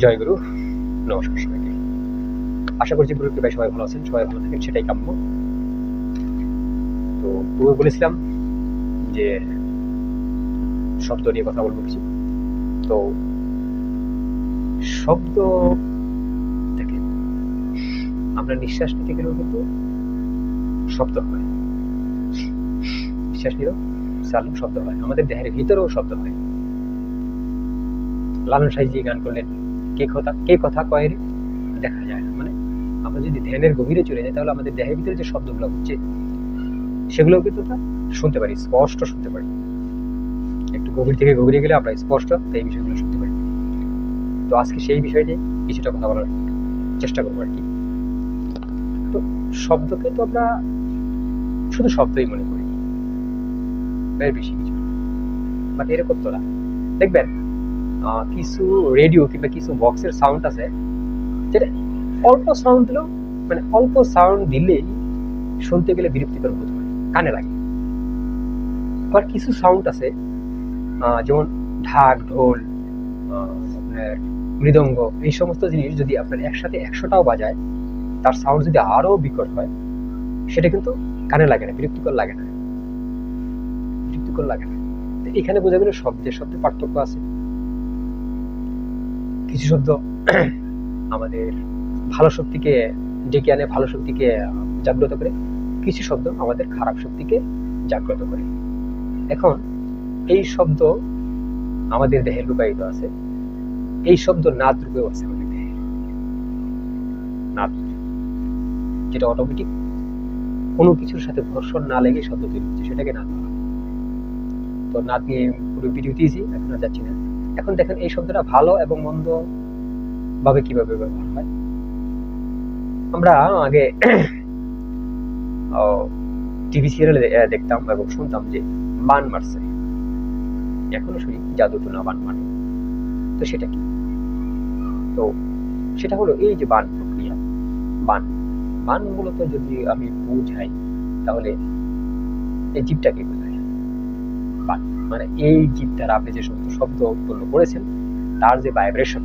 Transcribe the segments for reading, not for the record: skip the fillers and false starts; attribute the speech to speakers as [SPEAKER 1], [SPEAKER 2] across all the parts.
[SPEAKER 1] জয় গুরু। নমস্কার সবাইকে। আশা করছি গুরুর কৃপায় সবাই ভালো আছেন, সবাই ভালো থাকেন, সেটাই কাম্য। তো পূর্বে বলেছিলাম যে শব্দ নিয়ে কথা বলবো কিছু। তো শব্দ থেকে আমরা নিঃশ্বাস নিতে গেলেও কিন্তু শব্দ হয়, নিঃশ্বাস নিলেও চালু শব্দ হয়, আমাদের দেহের ভিতরেও শব্দ হয়। লালন সাইজি গান করলেন, কে কথা কয় রে দেখা যায় না। মানে আমরা যদি ধ্যানের গভীরে চলে যাই তাহলে আমাদের দেহের ভিতরে যে শব্দগুলো হচ্ছে সেগুলো কিন্তু আমরা শুনতে পারি, স্পষ্ট শুনতে পারি। একটু গভীর থেকে গভীরে গেলে আমরা স্পষ্ট এই বিষয়গুলো শুনতে পারি। তো আজকে সেই বিষয় নিয়ে কিছুটা কথা বলার চেষ্টা করবো আর কি। তো শব্দকে তো আমরা শুধু শব্দই মনে করি, এর বেশি কিছু না। বাট এরকম তো না। দেখবেন কিছু রেডিও কিংবা কিছু বক্সের সাউন্ড আছে যেটা অল্প সাউন্ড দিলেও, মানে অল্প সাউন্ড দিলেই শুনতে গেলে বিরক্তিকর বোধ হয়, কানে লাগে। আবার কিছু সাউন্ড আছে যেমন ঢাক, ঢোল, আপনার মৃদঙ্গ, এই সমস্ত জিনিস যদি আপনার একসাথে 100টাও বাজায়, তার সাউন্ড যদি আরো বিকট হয়, সেটা কিন্তু কানে লাগে না, বিরক্তিকর লাগে না, বিরক্তিকর লাগে না। এখানে বোঝা গেল শব্দের শব্দে পার্থক্য আছে। কিছু শব্দ আমাদের ভালো শক্তিকে ডেকে আনে, ভালো শক্তিকে জাগ্রত করে। কিছু শব্দ আমাদের খারাপ শক্তিকে জাগ্রত করে। এখন এই শব্দ আমাদের দেহে লুকায়িত আছে। এই শব্দ নাদ রূপেও আছে আমাদের দেহে। নাদ, যেটা অটোমেটিক কোনো কিছুর সাথে ঘর্ষণ না লেগে শব্দ তৈরি হচ্ছে, সেটাকে নাদ বলা। তো নাদ নিয়ে পুরো ভিডিও দিয়েছি, এখন আর যাচ্ছি না। এখন দেখেন এই শব্দটা ভালো এবং মন্দ ভাবে কিভাবে ব্যবহার হয়। আমরা আগে টিভি সিরিয়ালে দেখতাম এবং শুনতাম যে বান মারছে, এখনো শুনি জাদু টুনা বান মারে। তো সেটা কি? তো সেটা হলো এই যে বান প্রক্রিয়া। বান বান মূলত যদি আমি বুঝাই তাহলে এই জীবটাকে বোঝায়। বান মানে এই জীব দ্বারা আপনি যে সমস্ত শব্দ উৎপন্ন করেছেন তার যে ভাইব্রেশন,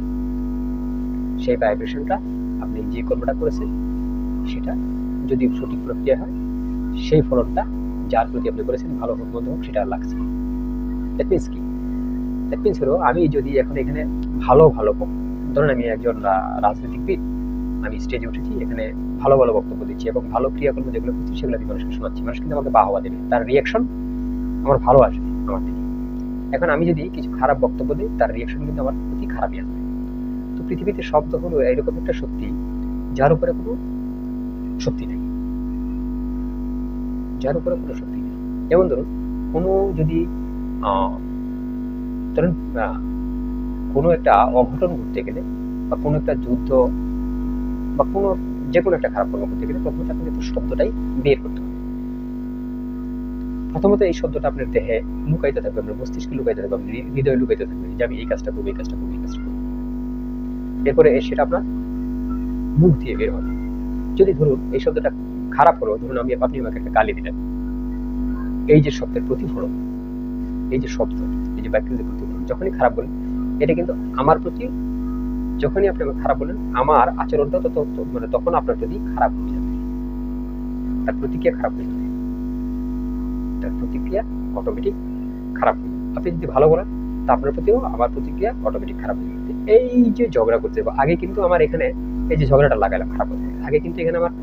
[SPEAKER 1] সেই ভাইব্রেশনটা আপনি যে কর্মটা করেছেন সেটা যদি সঠিক প্রক্রিয়া হয়, সেই ফলনটা যার প্রতি আপনি করেছেন, ভালো হোক মন্দ হোক, সেটা লাগছে। দ্যাট মিনস কি? দ্যাট মিনস হলো আমি যদি এখন এখানে ভালো ভালো ধরুন আমি একজন রাজনীতিবিদ, আমি স্টেজে উঠেছি, এখানে ভালো ভালো বক্তব্য দিচ্ছি এবং ভালো ক্রিয়াকর্ম যেগুলো করছি সেগুলো আমি মানুষকে শোনাচ্ছি, মানুষ কিন্তু আমাকে বাহবা দেবে, তার রিয়াকশন আমার ভালো আসবে আমার দিকে। এখন আমি যদি কিছু খারাপ বক্তব্য দিই, তার রিয়াকশন কিন্তু আমার প্রতি খারাপই আসবে। তো পৃথিবীতে শব্দ হলো এরকম একটা শক্তি যার উপরে কোনো শক্তি নেই, যার উপরে কোনো শক্তি নেই। যেমন ধরুন কোনো যদি ধরুন কোনো একটা অঘটন ঘটতে গেলে বা কোনো একটা যুদ্ধ বা কোনো যে কোনো একটা খারাপ কর্ম করতে গেলে প্রথমত আপনি কিন্তু শব্দটাই বের করতে হবে। প্রথমত এই শব্দটা আপনার দেহে লুকাইতে থাকবে, আপনার মস্তিষ্কে লুকাইতে থাকবে, আপনার হৃদয়ে লুকাইতে থাকবে যে আমি এই কাজটা করবো, এই কাজটা করবো, এই কাজটা করবো। এরপরে সেটা আপনার মুখ দিয়ে বের হবে। যদি ধরুন এই শব্দটা খারাপ হলো, ধরুন আপনি আমাকে একটা গালি দিলেন, এই যে শব্দের প্রতিফলন, এই যে শব্দ, এই যে বাক্যের যে প্রতিফলন, যখনই খারাপ বলেন এটা কিন্তু আমার প্রতি, যখনই আপনি আমাকে খারাপ বলেন আমার আচরণটা মানে তখন আপনার প্রতি খারাপ হয়ে যাবে, তার প্রতিক্রিয়া খারাপ হয়ে যাবে, তার প্রতিক্রিয়া অটোমেটিক খারাপ হয়ে যাবে। আপনি যদি ভালো বলেন তা আপনার প্রতিও আমার প্রতিক্রিয়া অটোমেটিক খারাপ হয়ে যাবে। এই যে ঝগড়া করতে যাবো, আগে কিন্তু আমার এখানে এই যে ঝগড়াটা লাগালাম খারাপ হতে, আগে কিন্তু এখানে আমার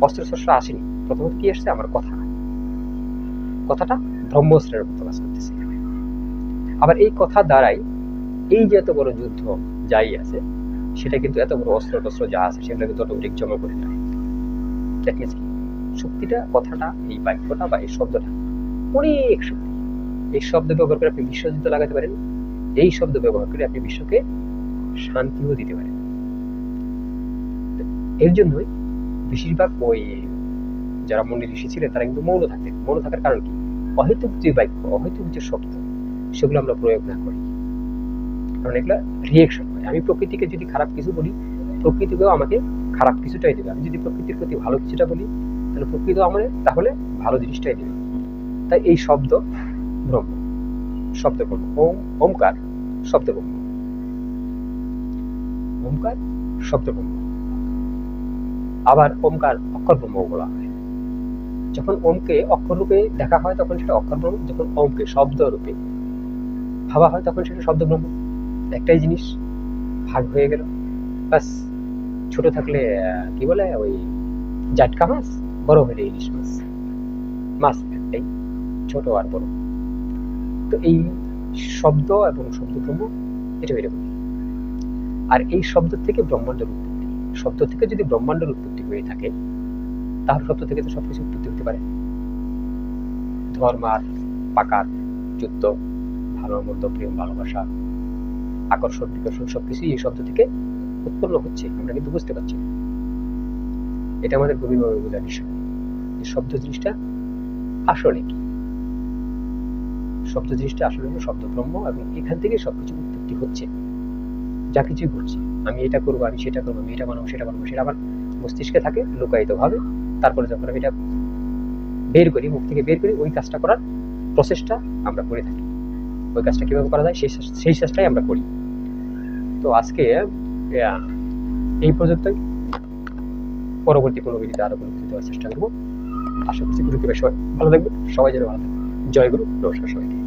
[SPEAKER 1] অস্ত্র শস্ত্র আসেনি। প্রথমত কি আসছে? আমার কথাটা ব্রহ্মস্ত্রের মতো কাজ করতেছে। আবার এই কথা দ্বারাই এই যে এত বড় যুদ্ধ যাই আছে, সেটা কিন্তু এত বড় অস্ত্র টস্ত্র যা আছে সেগুলো কিন্তু অটোমেটিক জমা করে যায়। দ্যাট মিনস কি? শক্তিটা, কথাটা, এই বাক্যটা বা এই শব্দটা অনেক শক্তি। এই শব্দ ব্যবহার করে আপনি বিশ্বযুদ্ধ লাগাতে পারেন, এই শব্দ ব্যবহার করে আপনি বিশ্বকে শান্তিও দিতে পারেন। এর জন্যই বেশিরভাগ ওই যারা মুনি ঋষি ছিলেন তারা কিন্তু মৌন থাকতেন। মৌন থাকার কারণ কি? অহেতুক যে বাক্য, অহেতুক যে শব্দ, সেগুলো আমরা প্রয়োগ না করি, কারণ এগুলো রিয়েকশন হয়। আমি প্রকৃতিকে যদি খারাপ কিছু বলি, প্রকৃতিকেও আমাকে খারাপ কিছুটাই দেবে। আমি যদি প্রকৃতির প্রতি ভালো কিছুটা বলি, তাহলে প্রকৃতি আমাদের তাহলে ভালো জিনিসটাই দেবে। তাই এই শব্দ ব্রহ্ম, শব্দ ব্রহ্ম, ওম ওমকার শব্দ ব্রহ্ম। ওমকার শব্দ ব্রহ্ম, আবার ওমকার অক্ষর ব্রহ্ম বলা হয়। যখন ওমকে অক্ষর রূপে দেখা হয় তখন সেটা অক্ষর ব্রহ্ম, যখন ওমকে শব্দ রূপে ভাবা হয় তখন সেটা শব্দ ব্রহ্ম। একটাই জিনিস, ভাগ হয়ে গেল বাস। ছোট থাকলে কি বলে ওই জাটকা মাছ, বড় হলে ইলিশ মাছ, মাছ একটাই, ছোট আর বড়। তো এই শব্দ এবং শব্দ ব্রহ্ম এটা এরকম। আর এই শব্দ থেকে ব্রহ্মাণ্ডের উৎপত্তি, শব্দ থেকে যদি ব্রহ্মাণ্ডের উৎপত্তি হয়ে থাকে তাহলে শব্দ থেকে তো সবকিছু উৎপত্তি হতে পারে। ধর্মার পাকার যুদ্ধ, ভালো মন্দ, প্রেম ভালোবাসা, আকর্ষণ বিকর্ষণ সবকিছুই এই শব্দ থেকে উৎপন্ন হচ্ছে, আমরা কিন্তু বুঝতে পারছি না। এটা আমাদের গভীরভাবে বোঝার বিষয় যে শব্দ জিনিসটা আসলে কি। শব্দ জিনিসটা আসলে হলো শব্দ ব্রহ্ম, এবং এখান থেকে সবকিছু উৎপত্তি হচ্ছে, যা কিছুই ঘটছে। আমি এটা করবো, আমি সেটা করবো, আমি এটা বানাবো, সেটা বানাবো, সেটা আমার মস্তিষ্কে থাকে লুকায়িত ভাবে। তারপরে যখন আমি এটা বের করি, মুখ থেকে বের করি, ওই কাজটা করার প্রসেসটা আমরা করে থাকি। ওই কাজটা কিভাবে করা যায় সেই চেষ্টাই আমরা করি। তো আজকে এই পর্যন্তই। পরবর্তী কোনো ভিডিওতে আরো কোনো কিছু দেওয়ার চেষ্টা করবো। আশা করছি গ্রুপে সবাই ভালো থাকবে, সবাই যেন ভালো থাকবে। জয় গুরু, নমস্কার সবাইকে।